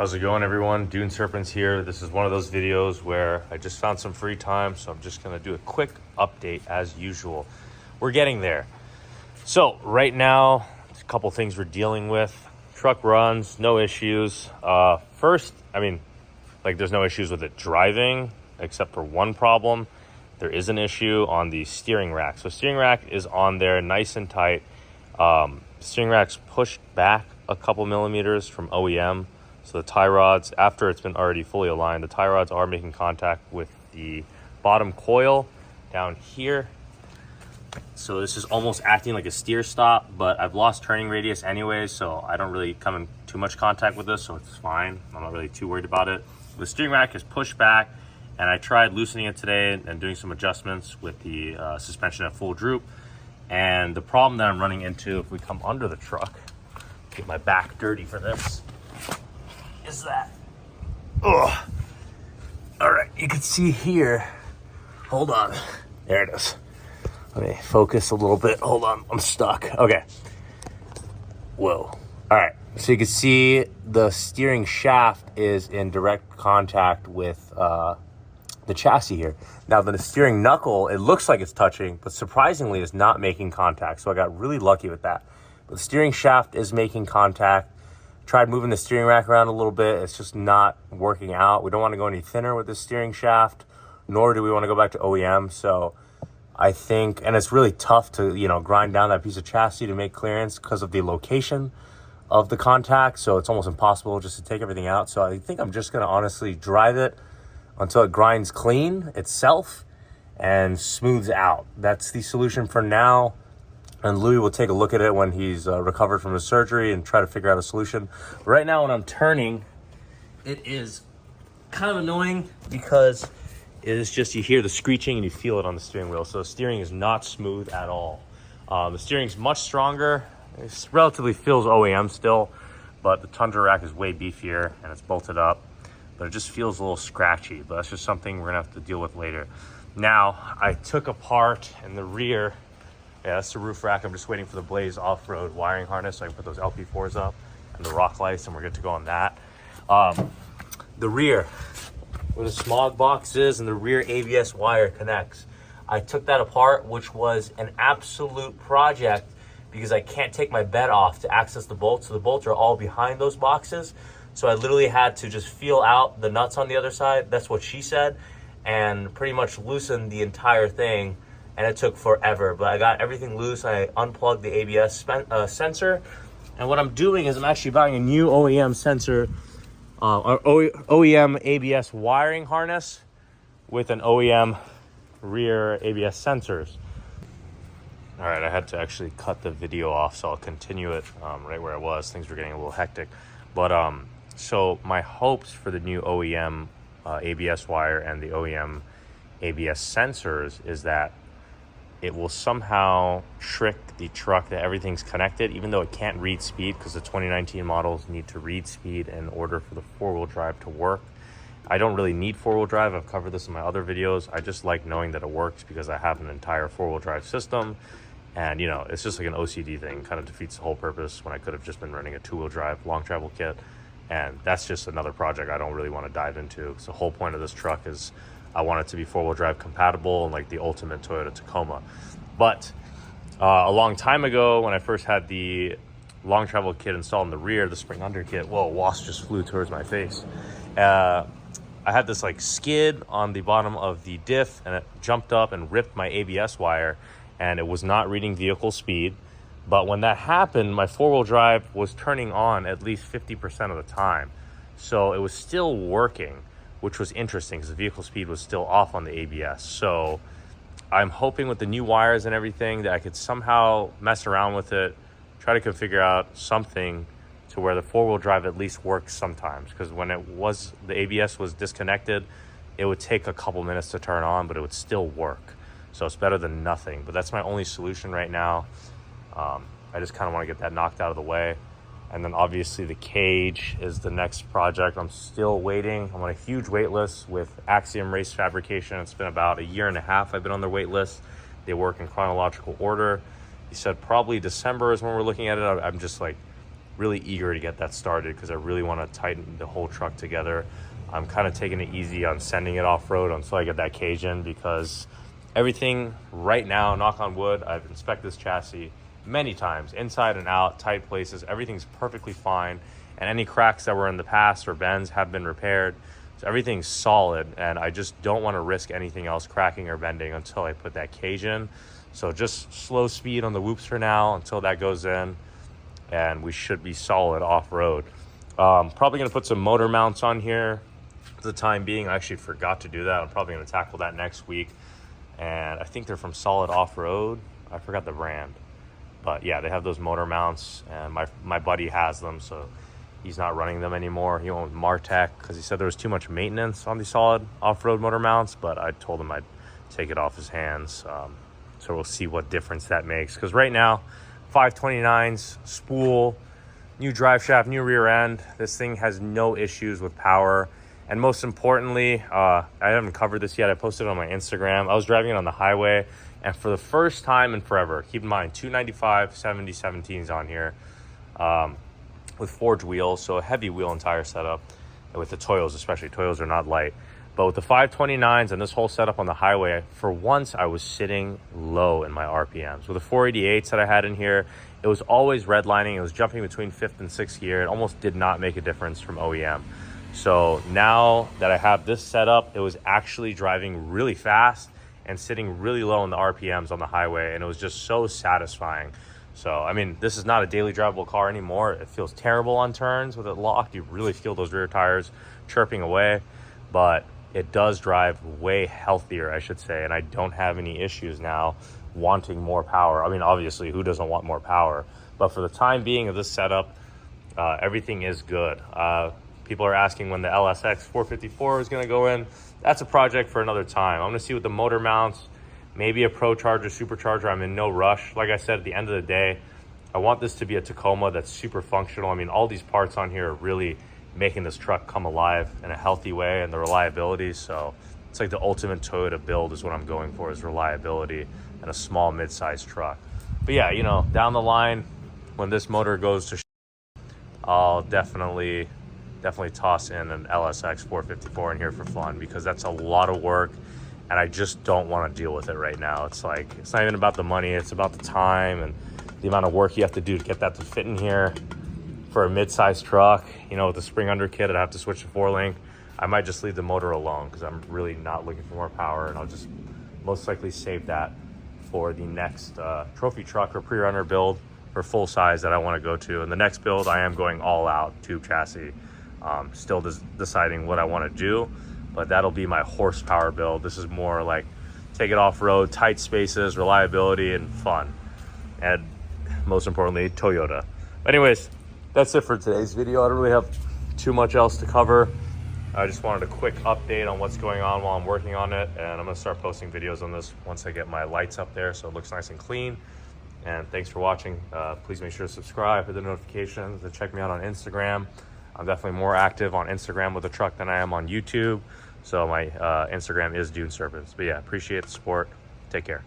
How's it going, everyone? Dune Serpents here. This is one of those videos where I just found some free time, so I'm just gonna do a quick update as usual. We're getting there. So right now, a couple things we're dealing with. Truck runs, no issues. First, there's no issues with it driving, except for one problem. There is an issue on the steering rack. So steering rack is on there nice and tight. Steering rack's pushed back a couple millimeters from OEM. So the tie rods, after it's been already fully aligned, the tie rods are making contact with the bottom coil down here. So this is almost acting like a steer stop, but I've lost turning radius anyway, so I don't really come in too much contact with this, so it's fine. I'm not really too worried about it. The steering rack is pushed back, and I tried loosening it today and doing some adjustments with the suspension at full droop. And the problem that I'm running into, if we come under the truck, get my back dirty for this, is that, all right, you can see here, hold on, there it is. Let me focus a little bit, hold on, I'm stuck, okay. Whoa, all right, so you can see the steering shaft is in direct contact with the chassis here. Now the steering knuckle, it looks like it's touching, but surprisingly it's not making contact, so I got really lucky with that. But the steering shaft is making contact. Tried moving the steering rack around a little bit. It's just not working out. We don't want to go any thinner with the steering shaft, nor do we want to go back to OEM. So I think, and it's really tough to, grind down that piece of chassis to make clearance because of the location of the contact. So it's almost impossible just to take everything out. So I think I'm just going to honestly drive it until it grinds clean itself and smooths out. That's the solution for now. And Louis will take a look at it when he's recovered from his surgery and try to figure out a solution. Right now when I'm turning, it is kind of annoying because it is just, you hear the screeching and you feel it on the steering wheel. So the steering is not smooth at all. The steering's much stronger. It relatively feels OEM still, but the Tundra rack is way beefier and it's bolted up. But it just feels a little scratchy, but that's just something we're gonna have to deal with later. Now, I took apart in the rear, yeah, that's the roof rack. I'm just waiting for the Blaze off-road wiring harness so I can put those LP4s up and the rock lights, and we're good to go on that. The rear, where the smog box is and the rear ABS wire connects. I took that apart, which was an absolute project because I can't take my bed off to access the bolts. So the bolts are all behind those boxes. So I literally had to just feel out the nuts on the other side. That's what she said. And pretty much loosen the entire thing. And it took forever, but I got everything loose. I unplugged the ABS sensor. And what I'm doing is I'm actually buying a new OEM sensor, or OEM ABS wiring harness with an OEM rear ABS sensors. All right, I had to actually cut the video off, so I'll continue it right where I was. Things were getting a little hectic. But so my hopes for the new OEM ABS wire and the OEM ABS sensors is that it will somehow trick the truck that everything's connected, even though it can't read speed, because the 2019 models need to read speed in order for the four-wheel drive to work. I don't really need four-wheel drive. I've covered this in my other videos. I just like knowing that it works because I have an entire four-wheel drive system. And, it's just like an OCD thing. Kind of defeats the whole purpose when I could have just been running a two-wheel drive long travel kit. And that's just another project I don't really want to dive into. So the whole point of this truck is I want it to be four-wheel drive compatible and like the ultimate Toyota Tacoma. But a long time ago, when I first had the long travel kit installed in the rear, the spring under kit, whoa, wasp just flew towards my face. I had this like skid on the bottom of the diff, and it jumped up and ripped my ABS wire, and it was not reading vehicle speed. But when that happened, my four-wheel drive was turning on at least 50% of the time. So it was still working, which was interesting because the vehicle speed was still off on the ABS. So I'm hoping with the new wires and everything that I could somehow mess around with it, try to figure out something to where the four-wheel drive at least works sometimes. Because when the ABS was disconnected, it would take a couple minutes to turn on, but it would still work. So it's better than nothing. But that's my only solution right now. I just kind of want to get that knocked out of the way. And then obviously the cage is the next project. I'm still waiting. I'm on a huge wait list with Axiom Race Fabrication. It's been about a year and a half I've been on their wait list. They work in chronological order. He said probably December is when we're looking at it. I'm just like really eager to get that started because I really want to tighten the whole truck together. I'm kind of taking it easy on sending it off-road until I get that cage in, because everything right now, knock on wood, I've inspected this chassis many times, inside and out, tight places, everything's perfectly fine. And any cracks that were in the past or bends have been repaired. So everything's solid, and I just don't want to risk anything else cracking or bending until I put that cage in. So just slow speed on the whoops for now until that goes in, and we should be solid off-road. Probably going to put some motor mounts on here for the time being. I actually forgot to do that. I'm probably going to tackle that next week. And I think they're from Solid Off-Road. I forgot the brand. But yeah, they have those motor mounts, and my buddy has them, so he's not running them anymore. He went with Martech because he said there was too much maintenance on the Solid Off-Road motor mounts, but I told him I'd take it off his hands. So we'll see what difference that makes. Because right now, 529s, spool, new drive shaft, new rear end. This thing has no issues with power. And most importantly, I haven't covered this yet. I posted it on my Instagram. I was driving it on the highway, and for the first time in forever, keep in mind, 295 7017s on here with forged wheels, so a heavy wheel and tire setup. And with the Toyos especially, Toyos are not light. But with the 529s and this whole setup on the highway, for once I was sitting low in my RPMs. With the 488s that I had in here, it was always redlining. It was jumping between 5th and 6th gear. It almost did not make a difference from OEM. So now that I have this setup, it was actually driving really fast and sitting really low in the RPMs on the highway, and it was just so satisfying. So, I mean, this is not a daily drivable car anymore. It feels terrible on turns with it locked. You really feel those rear tires chirping away, but it does drive way healthier, I should say, and I don't have any issues now wanting more power. I mean, obviously, who doesn't want more power? But for the time being of this setup, everything is good. People are asking when the LSX 454 is going to go in. That's a project for another time. I'm going to see what the motor mounts, maybe a Pro Charger, Supercharger. I'm in no rush. Like I said, at the end of the day, I want this to be a Tacoma that's super functional. I mean, all these parts on here are really making this truck come alive in a healthy way, and the reliability. So it's like the ultimate Toyota build is what I'm going for, is reliability and a small mid-sized truck. But yeah, you know, down the line, when this motor goes to I'll definitely toss in an LSX 454 in here for fun, because that's a lot of work and I just don't want to deal with it right now. It's like, it's not even about the money, it's about the time and the amount of work you have to do to get that to fit in here. For a mid-sized truck, you know, with the spring under kit, I'd have to switch to 4-link. I might just leave the motor alone because I'm really not looking for more power, and I'll just most likely save that for the next trophy truck or pre-runner build for full size that I want to go to. And the next build, I am going all out tube chassis. Still deciding what I want to do, but that'll be my horsepower build. This is more like take it off-road, tight spaces, reliability, and fun. And most importantly, Toyota. But anyways, that's it for today's video. I don't really have too much else to cover. I just wanted a quick update on what's going on while I'm working on it, and I'm gonna start posting videos on this once I get my lights up there so it looks nice and clean. And thanks for watching. Please make sure to subscribe, hit the notifications, and check me out on Instagram. I'm definitely more active on Instagram with the truck than I am on YouTube. So my Instagram is Dune Serpents. But yeah, appreciate the support. Take care.